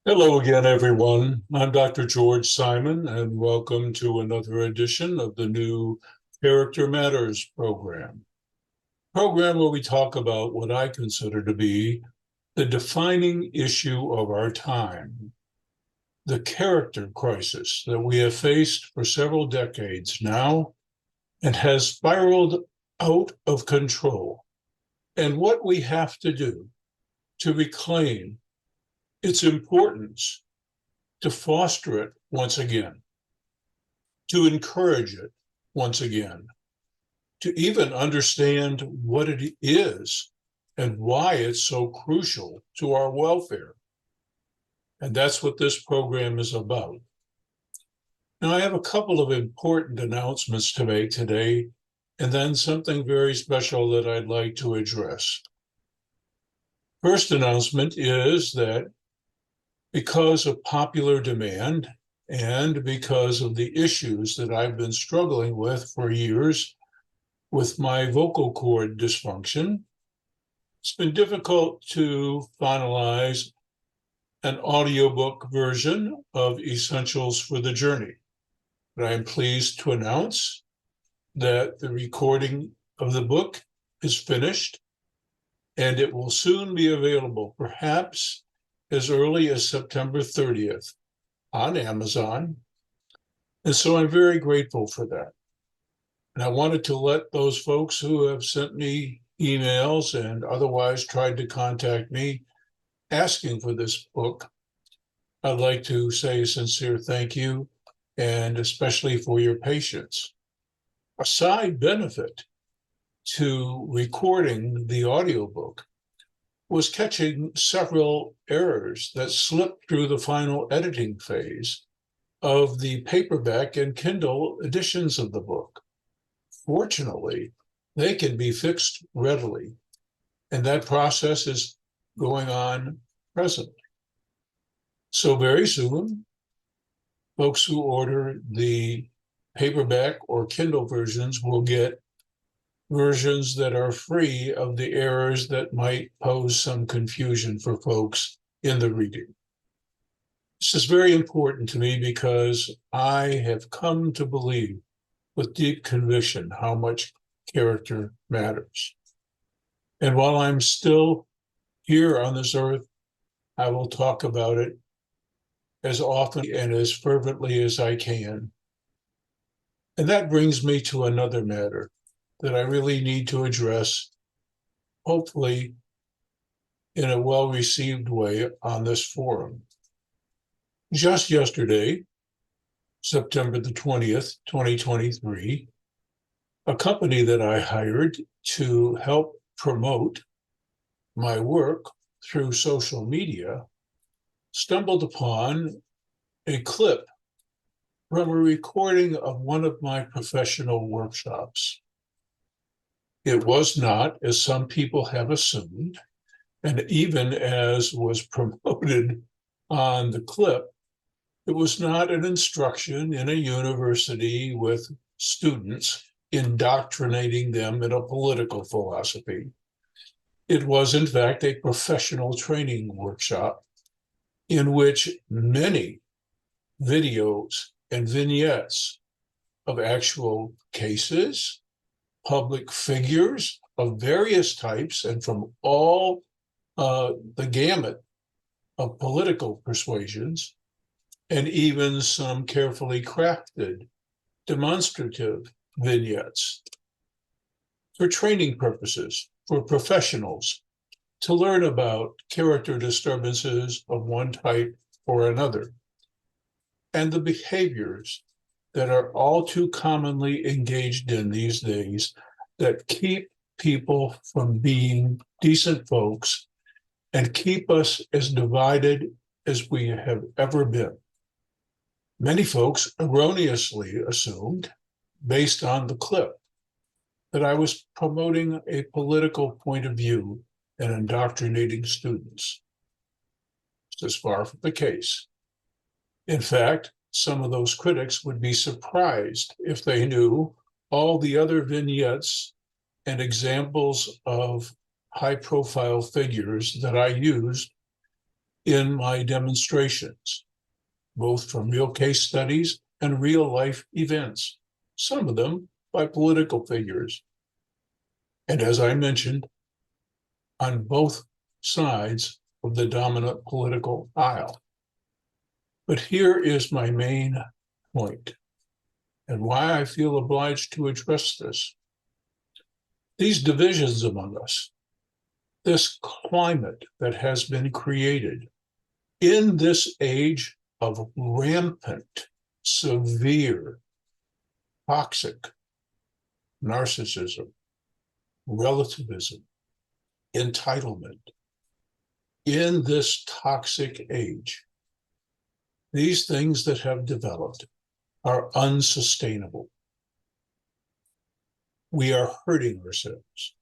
Hello again, everyone. I'm Dr. George Simon, and welcome to another edition of the new Character Matters program where we talk about what I consider to be the defining issue of our time, the character crisis that we have faced for several decades now and has spiraled out of control, and what we have to do to reclaim its importance, to foster it once again, to encourage it once again, to even understand what it is and why it's so crucial to our welfare. And that's what this program is about. Now, I have a couple of important announcements to make today, and then something very special that I'd like to address. First announcement is that because of popular demand and because of the issues that I've been struggling with for years with my vocal cord dysfunction, it's been difficult to finalize an audiobook version of Essentials for the Journey. But I am pleased to announce that the recording of the book is finished and it will soon be available, perhaps as early as September 30th on Amazon. And so I'm very grateful for that. And I wanted to let those folks who have sent me emails and otherwise tried to contact me asking for this book, I'd like to say a sincere thank you, and especially for your patience. A side benefit to recording the audiobook was catching several errors that slipped through the final editing phase of the paperback and Kindle editions of the book. Fortunately, they can be fixed readily, and that process is going on presently. So very soon, folks who order the paperback or Kindle versions will get versions that are free of the errors that might pose some confusion for folks in the reading. This is very important to me because I have come to believe with deep conviction how much character matters. And while I'm still here on this earth, I will talk about it as often and as fervently as I can. And that brings me to another matter that I really need to address, hopefully in a well-received way on this forum. Just yesterday, September the 20th, 2023, a company that I hired to help promote my work through social media stumbled upon a clip from a recording of one of my professional workshops. It was not, as some people have assumed, and even as was promoted on the clip, it was not an instruction in a university with students indoctrinating them in a political philosophy. It was, in fact, a professional training workshop in which many videos and vignettes of actual cases, public figures of various types, and from all the gamut of political persuasions, and even some carefully crafted demonstrative vignettes for training purposes for professionals to learn about character disturbances of one type or another, and the behaviors that are all too commonly engaged in these days that keep people from being decent folks and keep us as divided as we have ever been. Many folks erroneously assumed, based on the clip, that I was promoting a political point of view and indoctrinating students. This is far from the case. In fact, some of those critics would be surprised if they knew all the other vignettes and examples of high-profile figures that I used in my demonstrations, both from real case studies and real life events, some of them by political figures. And as I mentioned, on both sides of the dominant political aisle. But here is my main point and why I feel obliged to address this. These divisions among us, this climate that has been created in this age of rampant, severe, toxic narcissism, relativism, entitlement, in this toxic age, these things that have developed are unsustainable. We are hurting ourselves,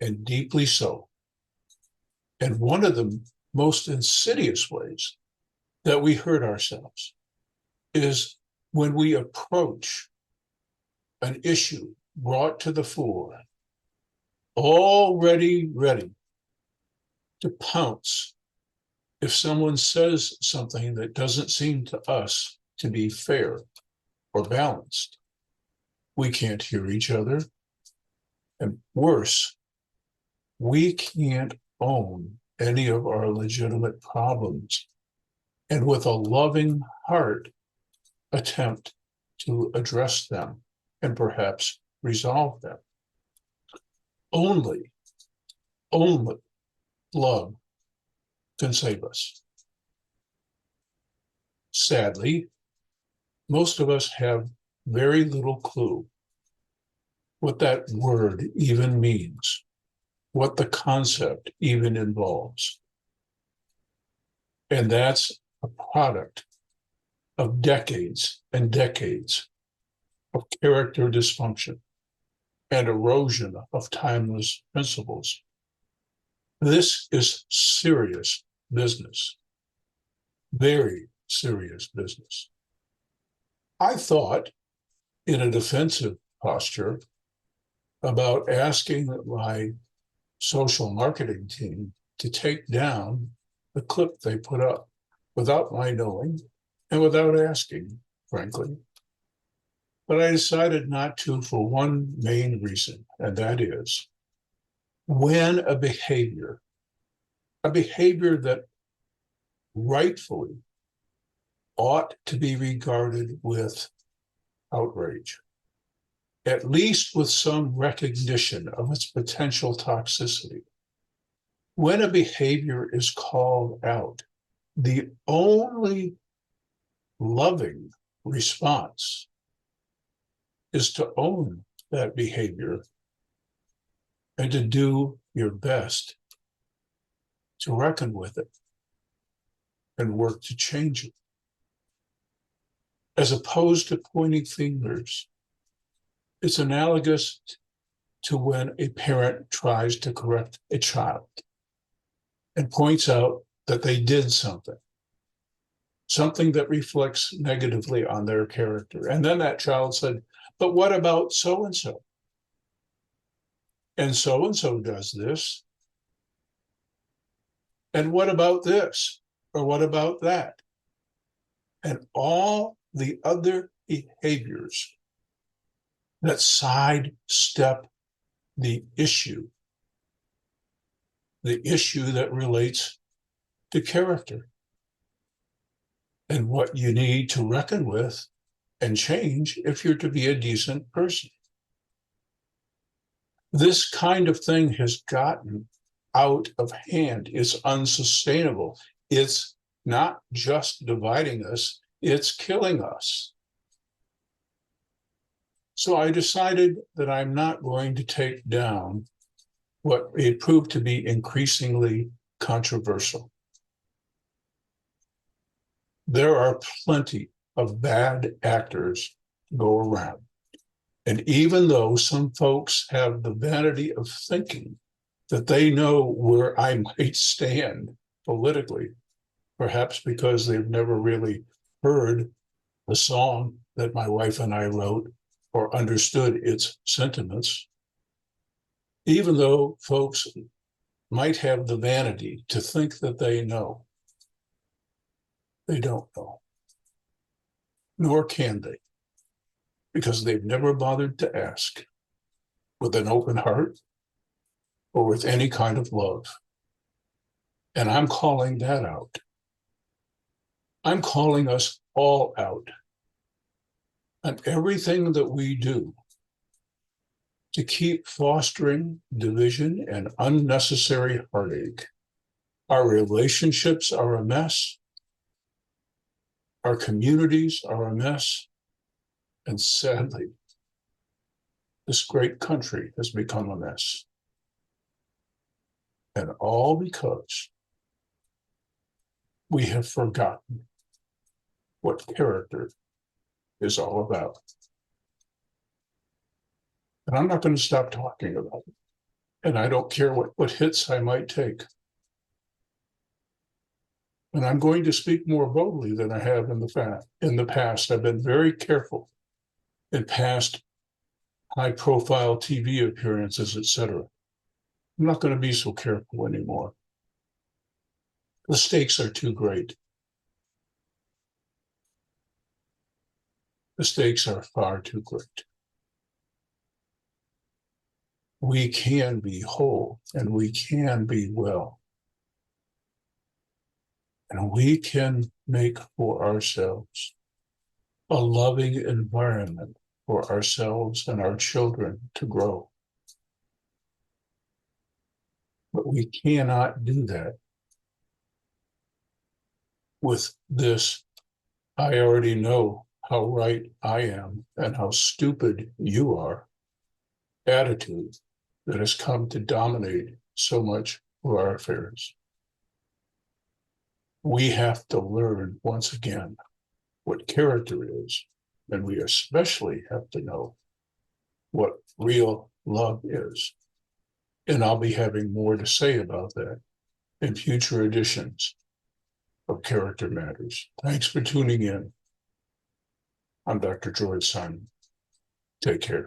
and deeply so. And one of the most insidious ways that we hurt ourselves is when we approach an issue brought to the fore, already ready to pounce if someone says something that doesn't seem to us to be fair or balanced. We can't hear each other. And worse, we can't own any of our legitimate problems. And with a loving heart, attempt to address them and perhaps resolve them. Only love can save us. Sadly, most of us have very little clue what that word even means, what the concept even involves. And that's a product of decades and decades of character dysfunction and erosion of timeless principles. This is serious business, very serious business. I thought, in a defensive posture, about asking my social marketing team to take down the clip they put up without my knowing and without asking, frankly. But I decided not to for one main reason, and that is when a behavior that rightfully ought to be regarded with outrage, at least with some recognition of its potential toxicity. When a behavior is called out, the only loving response is to own that behavior and to do your best to reckon with it and work to change it, as opposed to pointing fingers. It's analogous to when a parent tries to correct a child and points out that they did something that reflects negatively on their character. And then that child said, but what about so-and-so? And so-and-so does this. And what about this? Or what about that? And all the other behaviors that sidestep the issue that relates to character and what you need to reckon with and change if you're to be a decent person. This kind of thing has gotten out of hand. It's unsustainable. It's not just dividing us, it's killing us. So I decided that I'm not going to take down what it proved to be increasingly controversial. There are plenty of bad actors to go around. And even though some folks have the vanity of thinking that they know where I might stand politically, perhaps because they've never really heard the song that my wife and I wrote or understood its sentiments, even though folks might have the vanity to think that they know. They don't know, nor can they, because they've never bothered to ask with an open heart or with any kind of love. And I'm calling that out. I'm calling us all out on everything that we do to keep fostering division and unnecessary heartache. Our relationships are a mess. Our communities are a mess. And sadly, this great country has become a mess. And all because we have forgotten what character is all about. And I'm not going to stop talking about it. And I don't care what hits I might take. And I'm going to speak more boldly than I have in the past. I've been very careful in past high-profile TV appearances, etc. I'm not going to be so careful anymore. The stakes are too great. The stakes are far too great. We can be whole and we can be well. And we can make for ourselves a loving environment for ourselves and our children to grow. But we cannot do that with this, I already know how right I am and how stupid you are, attitude that has come to dominate so much of our affairs. We have to learn once again what character is, and we especially have to know what real love is. And I'll be having more to say about that in future editions of Character Matters. Thanks for tuning in. I'm Dr. George Simon. Take care.